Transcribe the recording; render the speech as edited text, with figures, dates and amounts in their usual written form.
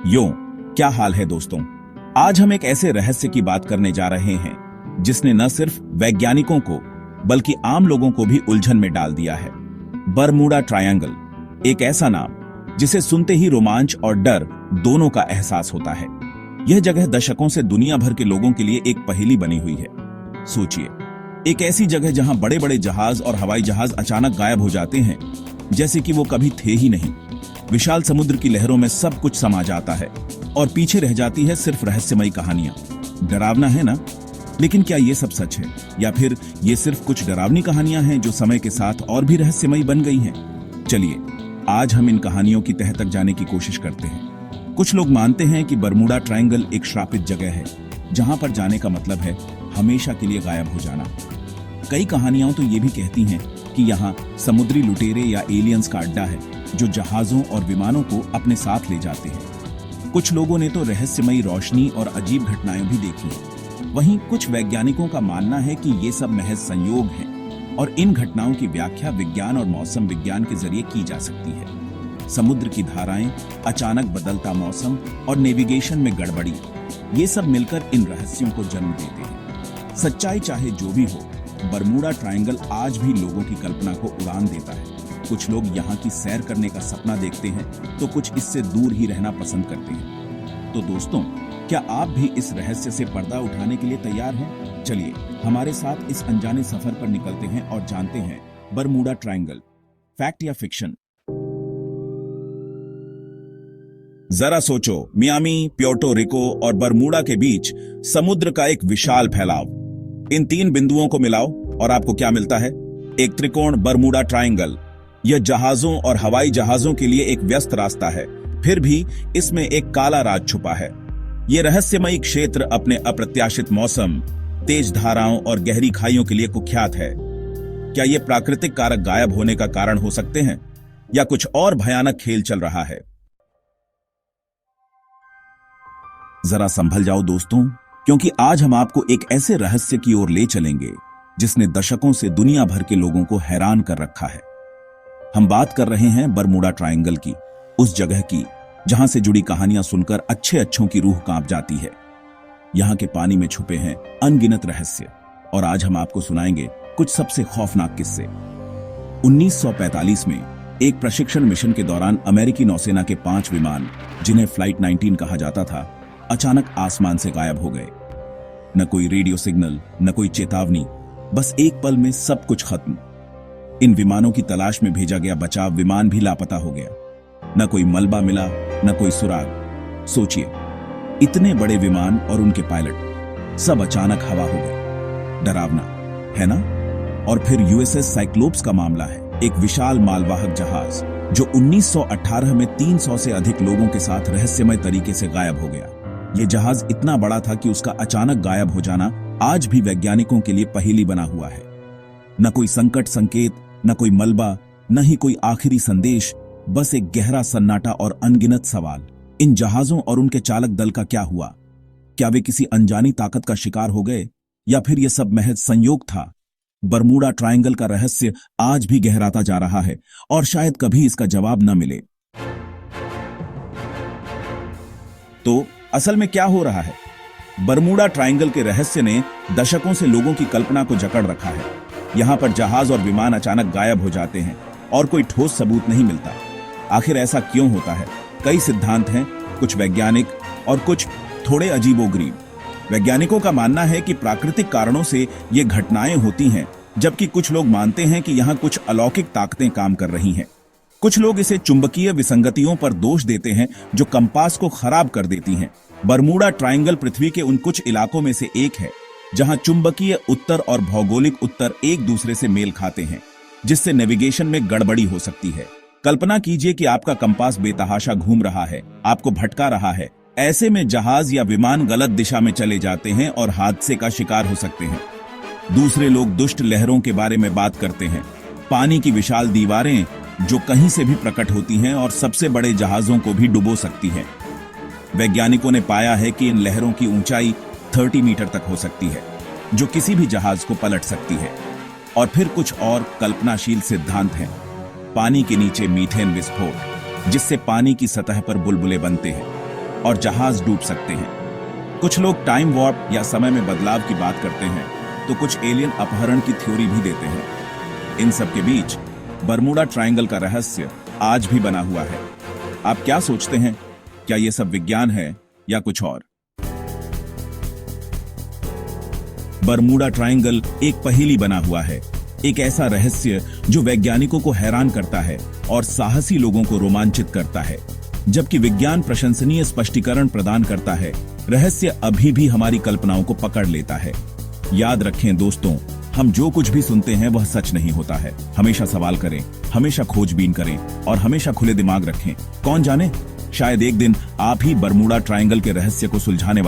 यो, क्या हाल है दोस्तों। आज हम एक ऐसे रहस्य की बात करने जा रहे हैं जिसने न सिर्फ वैज्ञानिकों को बल्कि आम लोगों को भी उलझन में डाल दिया है। बरमूडा ट्रायंगल, एक ऐसा नाम जिसे सुनते ही रोमांच और डर दोनों का एहसास होता है। यह जगह दशकों से दुनिया भर के लोगों के लिए एक पहेली बनी हुई है। सोचिए, एक ऐसी जगह जहां बड़े बड़े जहाज और हवाई जहाज अचानक गायब हो जाते हैं जैसे कि वो कभी थे ही नहीं। विशाल समुद्र की लहरों में सब कुछ समा जाता है और पीछे रह जाती है सिर्फ रहस्यमयी कहानियां। डरावना है ना? लेकिन क्या ये सब सच है या फिर ये सिर्फ कुछ डरावनी कहानियां हैं जो समय के साथ और भी रहस्यमयी बन गई हैं? चलिए, आज हम इन कहानियों की तह तक जाने की कोशिश करते हैं। कुछ लोग मानते हैं कि बरमूडा ट्रायंगल एक श्रापित जगह है जहां पर जाने का मतलब है हमेशा के लिए गायब हो जाना। कई कहानियां तो ये भी कहती हैं कि यहाँ समुद्री लुटेरे या एलियंस का अड्डा है जो जहाजों और विमानों को अपने साथ ले जाते हैं। कुछ लोगों ने तो रहस्यमयी रोशनी और अजीब घटनाएं भी देखी हैं। वहीं कुछ वैज्ञानिकों का मानना है कि ये सब महज संयोग हैं और इन घटनाओं की व्याख्या विज्ञान और मौसम विज्ञान के जरिए की जा सकती है। समुद्र की धाराएं, अचानक बदलता मौसम और नेविगेशन में गड़बड़ी, ये सब मिलकर इन रहस्यों को जन्म देते हैं। सच्चाई चाहे जो भी हो, बरमूडा ट्रायंगल आज भी लोगों की कल्पना को उड़ान देता है। कुछ लोग यहाँ की सैर करने का सपना देखते हैं तो कुछ इससे दूर ही रहना पसंद करते हैं। तो दोस्तों, क्या आप भी इस रहस्य से पर्दा उठाने के लिए तैयार हैं? चलिए हमारे साथ इस अनजाने सफर पर निकलते हैं और जानते हैं बरमूडा ट्रायंगल, फैक्ट या फिक्शन। जरा सोचो, मियामी, प्योर्टो रिको और बरमूडा के बीच समुद्र का एक विशाल फैलाव। इन तीन बिंदुओं को मिलाओ और आपको क्या मिलता है? एक त्रिकोण बरमूडा ट्रायंगल। यह जहाजों और हवाई जहाजों के लिए एक व्यस्त रास्ता है, फिर भी इसमें एक काला राज छुपा है। यह रहस्यमयी क्षेत्र अपने अप्रत्याशित मौसम, तेज धाराओं और गहरी खाइयों के लिए कुख्यात है। क्या यह प्राकृतिक कारक गायब होने का कारण हो सकते हैं या कुछ और भयानक खेल चल रहा है? जरा संभल जाओ दोस्तों, क्योंकि आज हम आपको एक ऐसे रहस्य की ओर ले चलेंगे जिसने दशकों से दुनिया भर के लोगों को हैरान कर रखा है। हम बात कर रहे हैं बरमूडा ट्रायंगल की, उस जगह की जहां से जुड़ी कहानियां सुनकर अच्छों की रूह कांप जाती है। यहां के पानी में छुपे हैं अनगिनत रहस्य और आज हम आपको सुनाएंगे कुछ सबसे खौफनाक किस्से। 1945 में एक प्रशिक्षण मिशन के दौरान अमेरिकी नौसेना के 5 विमान, जिन्हें फ्लाइट 19 कहा जाता था, अचानक आसमान से गायब हो गए। न कोई रेडियो सिग्नल, न कोई चेतावनी, बस एक पल में सब कुछ खत्म। इन विमानों की तलाश में भेजा गया बचाव विमान भी लापता हो गया। न कोई मलबा मिला, न कोई सुराग। सोचिए, इतने बड़े विमान और उनके पायलट सब अचानक हवा हो गए। डरावना है ना? और फिर यूएसएस साइक्लोप्स का मामला है, एक विशाल मालवाहक जहाज जो 1918 में 300 से अधिक लोगों के साथ रहस्यमय तरीके से गायब हो गया। यह जहाज इतना बड़ा था कि उसका अचानक गायब हो जाना आज भी वैज्ञानिकों के लिए पहेली बना हुआ है। न कोई संकट संकेत, न कोई मलबा, न ही कोई आखिरी संदेश, बस एक गहरा सन्नाटा और अनगिनत सवाल। इन जहाजों और उनके चालक दल का क्या हुआ? क्या वे किसी अनजानी ताकत का शिकार हो गए या फिर यह सब महज संयोग था? बरमूडा ट्रायंगल का रहस्य आज भी गहराता जा रहा है और शायद कभी इसका जवाब न मिले। तो असल में क्या हो रहा है? बरमूडा ट्रायंगल के रहस्य ने दशकों से लोगों की कल्पना को जकड़ रखा है। यहां पर जहाज और विमान अचानक गायब हो जाते हैं और कोई ठोस सबूत नहीं मिलता। आखिर ऐसा क्यों होता है? कई सिद्धांत हैं, कुछ वैज्ञानिक और कुछ थोड़े अजीबोगरीब। वैज्ञानिकों का मानना है कि प्राकृतिक कारणों से ये घटनाएं होती हैं, जबकि कुछ लोग मानते हैं कि यहाँ कुछ अलौकिक ताकतें काम कर रही हैं। कुछ लोग इसे चुंबकीय विसंगतियों पर दोष देते हैं जो कंपास को खराब कर देती हैं। बरमूडा ट्रायंगल पृथ्वी के उन कुछ इलाकों में से एक है जहां चुंबकीय उत्तर और भौगोलिक उत्तर एक दूसरे से मेल खाते हैं, जिससे नेविगेशन में गड़बड़ी हो सकती है। कल्पना कीजिए कि आपका कंपास बेतहाशा घूम रहा है, आपको भटका रहा है। ऐसे में जहाज या विमान गलत दिशा में चले जाते हैं और हादसे का शिकार हो सकते हैं। दूसरे लोग दुष्ट लहरों के बारे में बात करते हैं, पानी की विशाल दीवारें जो कहीं से भी प्रकट होती हैं और सबसे बड़े जहाजों को भी डुबो सकती हैं। वैज्ञानिकों ने पाया है कि इन लहरों की ऊंचाई 30 मीटर तक हो सकती है, जो किसी भी जहाज को पलट सकती है। और फिर कुछ और कल्पनाशील सिद्धांत हैं। पानी के नीचे मीथेन विस्फोट, जिससे पानी की सतह पर बुलबुले बनते हैं। और जहाज डूब सकते हैं। कुछ लोग टाइम वॉर्प या समय में बदलाव की बात करते हैं, तो कुछ एलियन अपहरण की थ्योरी भी देते हैं। इन सब के बीच बरमूडा ट्रायंगल का रहस्य आज भी बना हुआ है। आप क्या सोचते हैं? क्या ये सब विज्ञान है या कुछ और? बरमूडा ट्रायंगल एक पहेली बना हुआ है, एक ऐसा रहस्य जो वैज्ञानिकों को हैरान करता है और साहसी लोगों को रोमांचित करता है। जबकि विज्ञान प्रशंसनीय स्पष्टीकरण प्रदान करता है, रहस्य अभी भी हमारी कल्पनाओं को पकड़ लेता है। याद रखें दोस्तों, हम जो कुछ भी सुनते हैं वह सच नहीं होता है। हमेशा सवाल करें, हमेशा खोजबीन करें और हमेशा खुले दिमाग रखें। कौन जाने, शायद एक दिन आप ही बरमूडा ट्रायंगल के रहस्य को सुलझाने